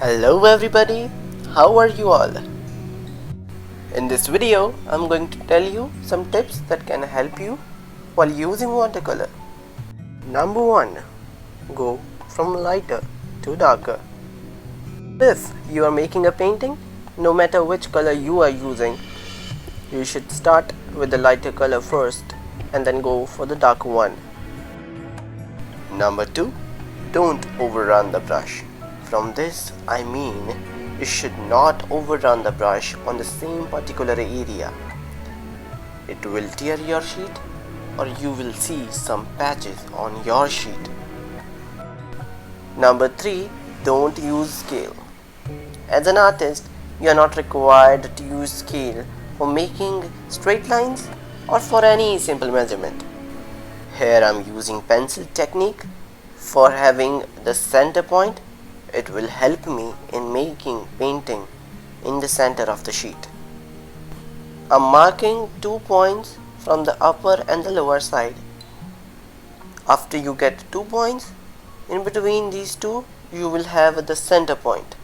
Hello everybody, how are you all? In this video, I'm going to tell you some tips that can help you while using watercolor. Number 1. Go from lighter to darker. If you are making a painting, no matter which color you are using, you should start with the lighter color first and then go for the darker one. Number 2. Don't overrun the brush. From this, I mean you should not overrun the brush on the same particular area. It will tear your sheet or you will see some patches on your sheet. Number 3. Don't use scale. As an artist, you are not required to use scale for making straight lines or for any simple measurement. Here I am using pencil technique for having the center point. It will help me in making painting in the center of the sheet. I'm marking 2 points from the upper and the lower side. After you get 2 points, in between these two you will have the center point.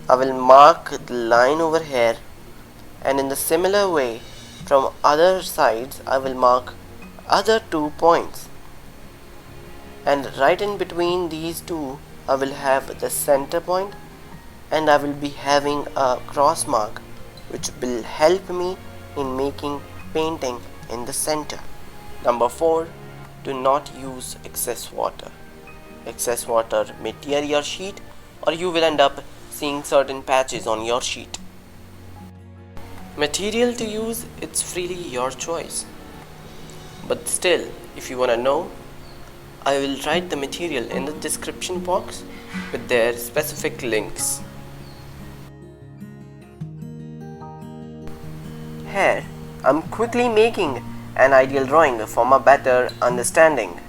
I will mark the line over here, and in the similar way from other sides I will mark other 2 points. And right in between these two I will have the center point, and I will be having a cross mark which will help me in making painting in the center. Number 4. Do not use excess water. Excess water may tear your sheet or you will end up seeing certain patches on your sheet. Material to use, it's freely your choice. But still, if you wanna know, I will write the material in the description box with their specific links. Here, I'm quickly making an ideal drawing for my better understanding.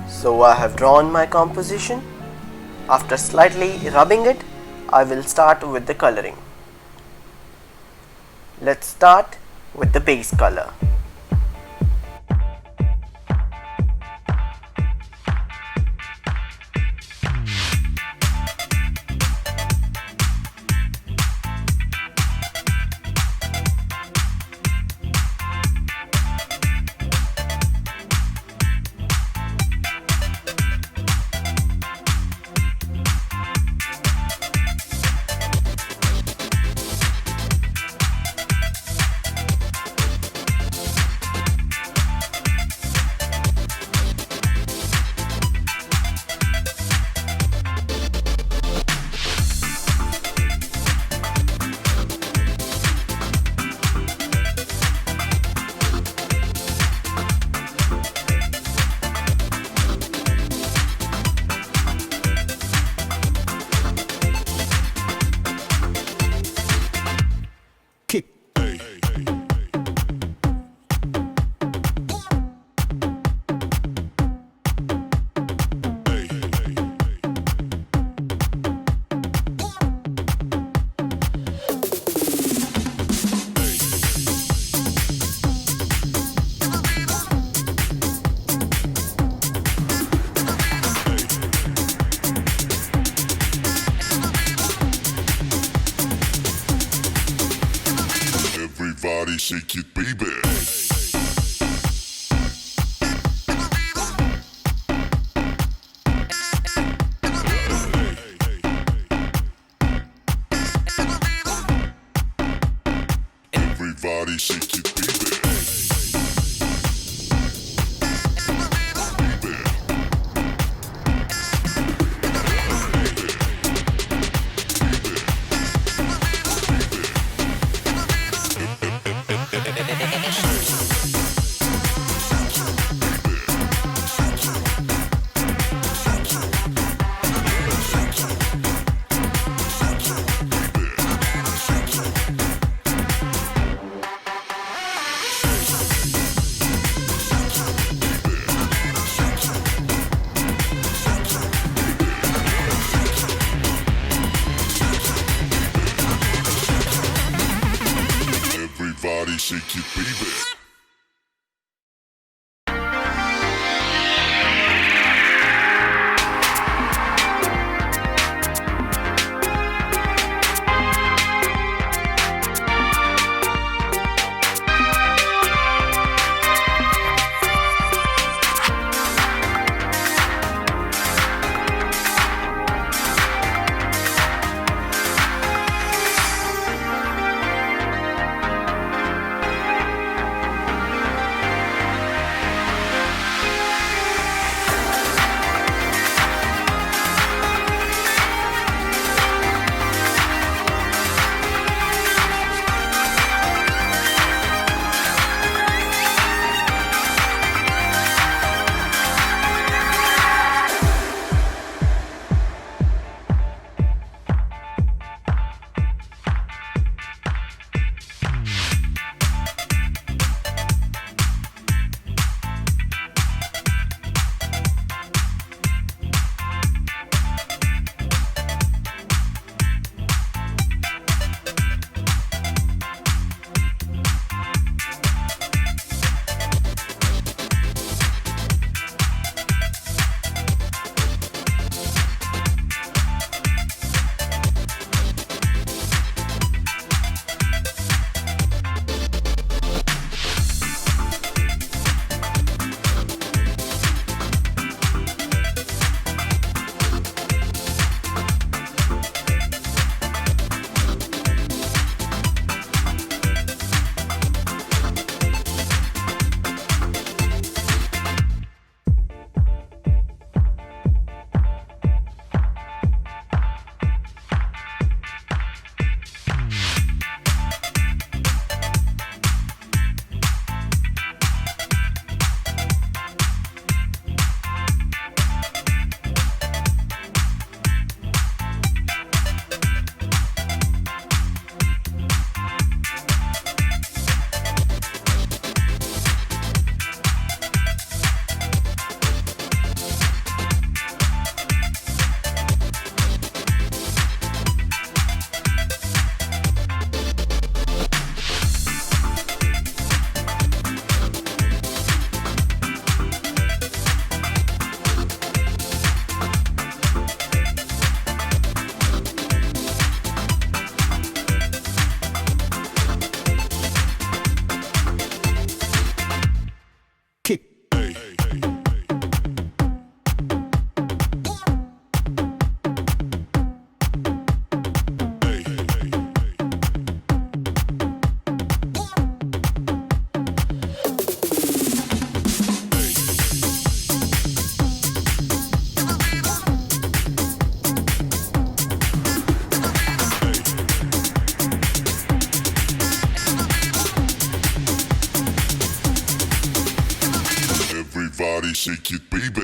So I have drawn my composition. After slightly rubbing it, I will start with the coloring. Let's start with the base color. Everybody shake it, baby. Everybody shake it, baby. Everybody shake it, baby. Everybody shake it, baby.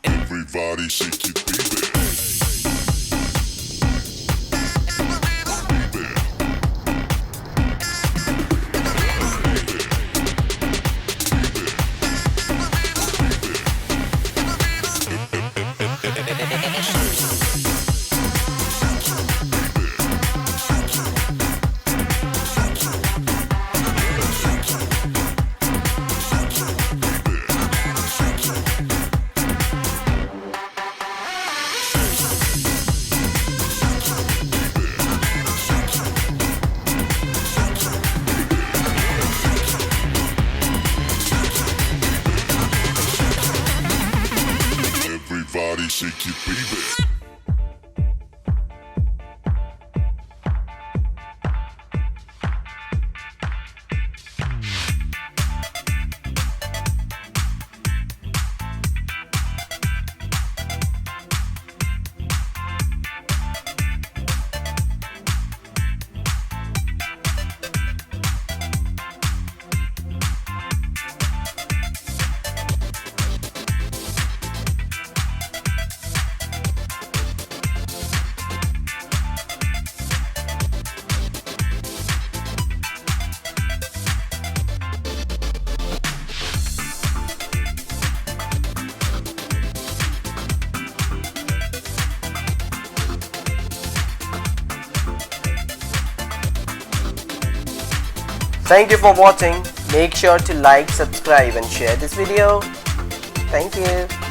Everybody shake it, baby. Everybody shake it, baby. Thank you for watching. Make sure to like, subscribe and share this video. Thank you.